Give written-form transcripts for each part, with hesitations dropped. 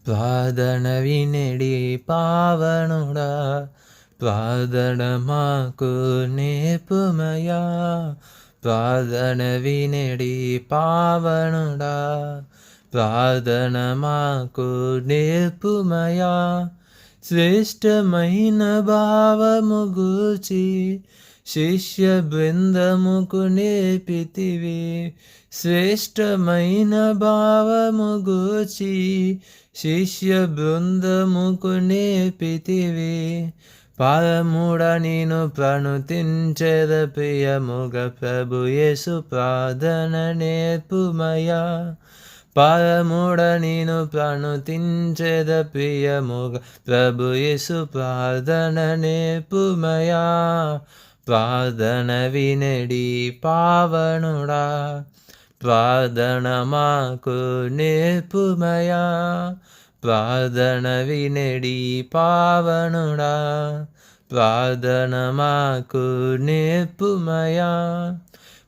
ప్రార్థన వినడి పావనుడా, ప్రార్థన మాకు నేర్పుమయా. ప్రార్థన వినడి పావనుడా, ప్రార్థన మాకు నేర్పుమయా. శ్రేష్టమైన భావము గూర్చి శిష్య బృందముకు నేర్పితివి. శ్రేష్టమైన భావము గూర్చి శిష్య బృందముకు నేర్పితివి. పరముడ నేను ప్రణుతించెద ప్రియముగ ప్రభు యేసు ప్రార్థన నేర్పుమయా. పరముడ నేను ప్రణుతించెద ప్రియముగ ప్రభు యేసు ప్రార్థన నేర్పుమయా. ప్రార్థన వినడి పావనుడా, ప్రార్థన మాకు నేర్పుమయా. ప్రార్థన వినడి పావనుడా, ప్రార్థన మాకు నేర్పుమయా.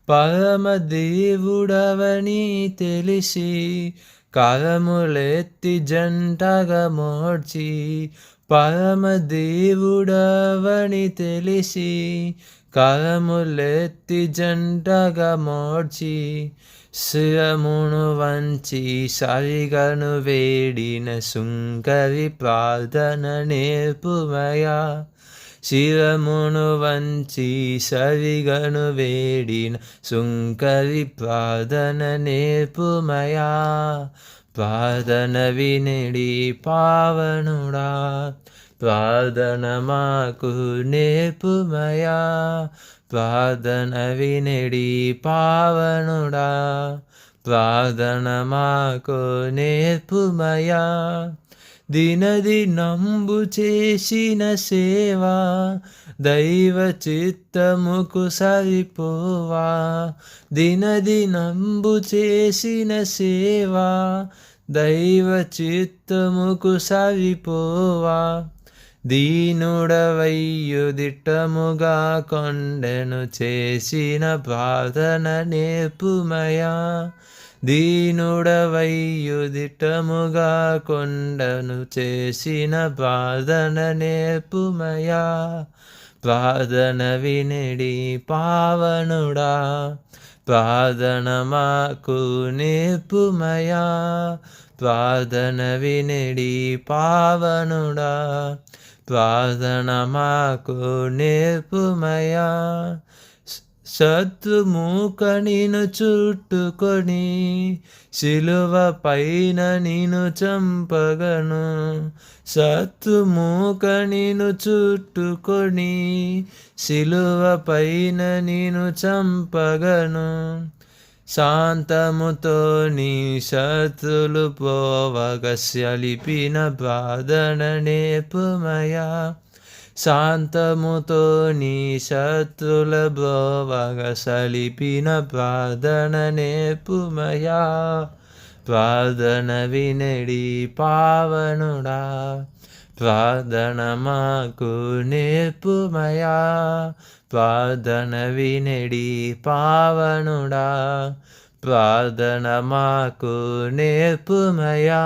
పరమ దేవుడవని తెలిసి కరములెత్తి జంటగా మోడ్చి. పరమ దేవుడవని తెలిసి కరములెత్తి జంటగా మోడ్చి. శిరమును వంచి సరిగను వేడిన సుంకరి ప్రార్థన నేర్పుమయా. శిరమును వంచి సరిగను వేడిన సుంకరి ప్రార్థన నేర్పుమయా. ప్రార్థన వినడి పావనుడా, ప్రార్థన మాకు నేర్పుమయా. ప్రార్థన వినడి పావనుడా, ప్రార్థన మాకు నేర్పుమయా. దినదినంబు చేసిన సేవ దైవ చిత్తముకు సరిపోవా. దినదినంబు చేసిన సేవ దైవ చిత్తముకు సరిపోవా. దీనుడవయ్యు దిట్టముగా కొండెను చేసిన ప్రార్థన నేర్పుమయా. దీనుడవయ్యు దిట్టముగా కొండను చేసిన ప్రార్థన నేర్పుమయా. ప్రార్థన వినడి పావనుడా, ప్రార్థన మాకు నేర్పుమయా. ప్రార్థన వినడి పావనుడా, ప్రార్థన మాకు నేర్పుమయా. శత్రుమూక నిన్ను చుట్టుకొని శిలువ పైన నిన్ను చంపగను. శత్రుమూక నిన్ను చుట్టుకొని శిలువ పైన నిన్ను చంపగను. శాంతముతో నీ శత్రులు పోవగ సలిపిన ప్రార్థన నేర్పుమయా. శాంతముతో నీ శత్రుల బ్రోవగ సలిపిన ప్రార్థన నేర్పుమయా. ప్రార్థన వినడి పావనుడా, ప్రార్థన మాకు నేర్పుమయా. ప్రార్థన వినడి పావనుడా, ప్రార్థన మాకు నేర్పుమయా.